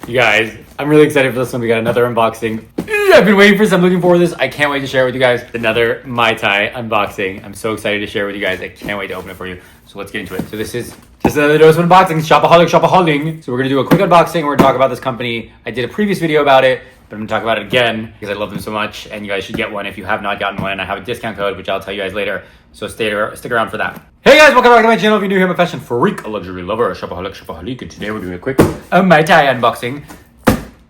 You guys, I'm really excited for this one. We got another unboxing. I've been waiting for this. I'm looking forward to this. I can't wait to share it with you guys. Another Mai Tai unboxing. I'm so excited to share it with you guys. I can't wait to open it for you. So let's get into it. So this is just another dose of unboxing. Shopaholic. So we're gonna do a quick unboxing. We're gonna talk about this company. I did a previous video about it, but I'm gonna talk about it again because I love them so much, and you guys should get one if you have not gotten one. I have a discount code, which I'll tell you guys later. So stick around for that. Hey guys, welcome back to my channel. If you're new here, I'm a fashion freak, a luxury lover, a shopaholic, and today we're doing a quick Mai Tai unboxing.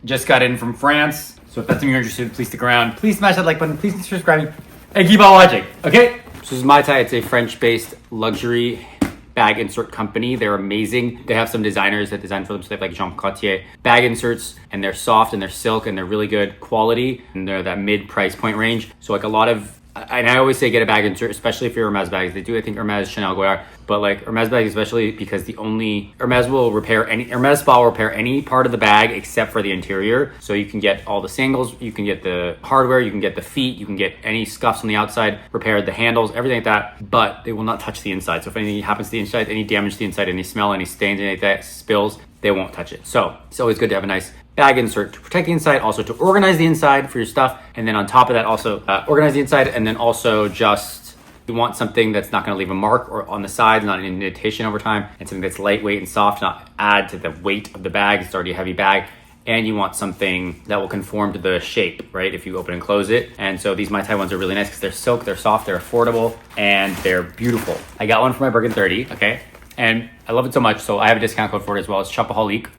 Just got in from France, so if that's something you're interested in, please stick around. Please smash that like button, please consider subscribing, and keep on watching, okay? So this is Mai Tai. It's a French-based luxury bag insert company. They're amazing. They have some designers that design for them, so they have like Jean Cartier bag inserts, and they're soft and they're silk and they're really good quality, and they're that mid price point range. So like a lot of, and I always say get a bag insert, especially if you're Hermes bags. They do, I think, Hermes, Chanel, Goyard, but like Hermes bags especially because the only, Hermes will repair any, Hermes spa will repair any part of the bag except for the interior. So you can get all the sangles, you can get the hardware, you can get the feet, you can get any scuffs on the outside repaired, the handles, everything like that, but they will not touch the inside. So if anything happens to the inside, any damage to the inside, any smell, any stains, any of that spills, they won't touch it. So it's always good to have a nice bag insert to protect the inside, also to organize the inside for your stuff, and then on top of that also organize the inside, and then also just you want something that's not going to leave a mark or on the side, not an indentation over time, and something that's lightweight and soft, not add to the weight of the bag. It's already a heavy bag, and you want something that will conform to the shape, right, if you open and close it. And so these Mai Tai ones are really nice because they're silk, they're soft, they're affordable, and they're beautiful. I got one for my Birkin 30, okay, and I love it so much, so I have a discount code for it as well. It's shopaholic,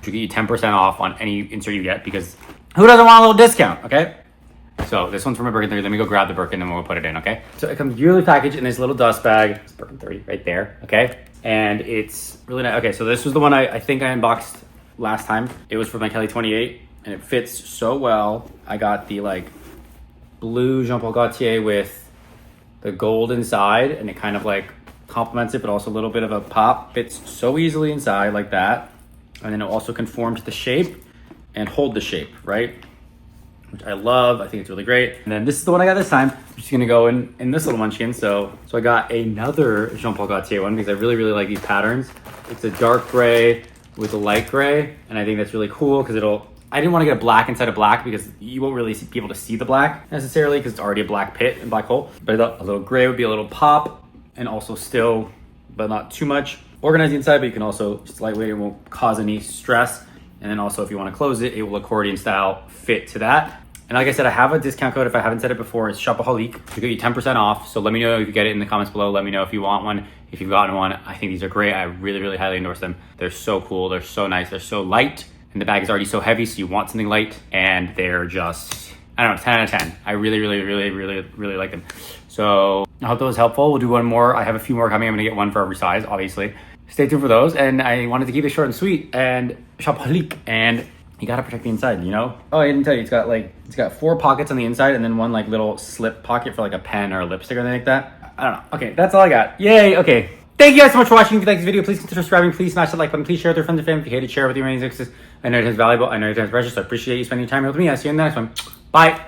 to get you 10% off on any insert you get, because who doesn't want a little discount, okay? So this one's from my Birkin 30. Let me go grab the Birkin and we'll put it in, okay? So it comes really packaged in this little dust bag. It's Birkin 30 right there, okay? And it's really nice. Okay, so this was the one I think I unboxed last time. It was for my Kelly 28 and it fits so well. I got the like blue Jean Paul Gaultier with the gold inside, and it kind of like complements it, but also a little bit of a pop. Fits so easily inside like that. And then it'll also conform to the shape and hold the shape, right? Which I love. I think it's really great. And then this is the one I got this time. I'm just gonna go in this little munchkin. So I got another Jean Paul Gaultier one because I really like these patterns. It's a dark gray with a light gray, and I think that's really cool because I didn't want to get a black inside a black because you won't really be able to see the black necessarily because it's already a black pit and black hole. But I thought a little gray would be a little pop, and also still, but not too much. Organize the inside, but you can also just lightweight, it won't cause any stress. And then also if you want to close it, it will accordion style fit to that. And like I said, I have a discount code if I haven't said it before. It's shopaholic to get you 10% off. So let me know if you get it in the comments below. Let me know if you want one, if you've gotten one. I think these are great. I really highly endorse them. They're so cool, they're so nice, they're so light, and the bag is already so heavy, so you want something light, and they're just, I don't know, 10 out of 10. I really like them. So I hope that was helpful. We'll do one more. I have a few more coming. I'm gonna get one for every size, obviously. Stay tuned for those. And I wanted to keep it short and sweet and shopaholic, and you gotta protect the inside, you know? Oh, I didn't tell you, it's got 4 pockets on the inside and then one like little slip pocket for like a pen or a lipstick or anything like that. I don't know. Okay, that's all I got. Yay, okay. Thank you guys so much for watching. If you like this video, please consider subscribing. Please smash the like button. Please share with your friends and family. If you hate it, share it with your remaining exes. I know it is valuable. I know it is precious. So I appreciate you spending time here with me. I'll see you in the next one. Bye.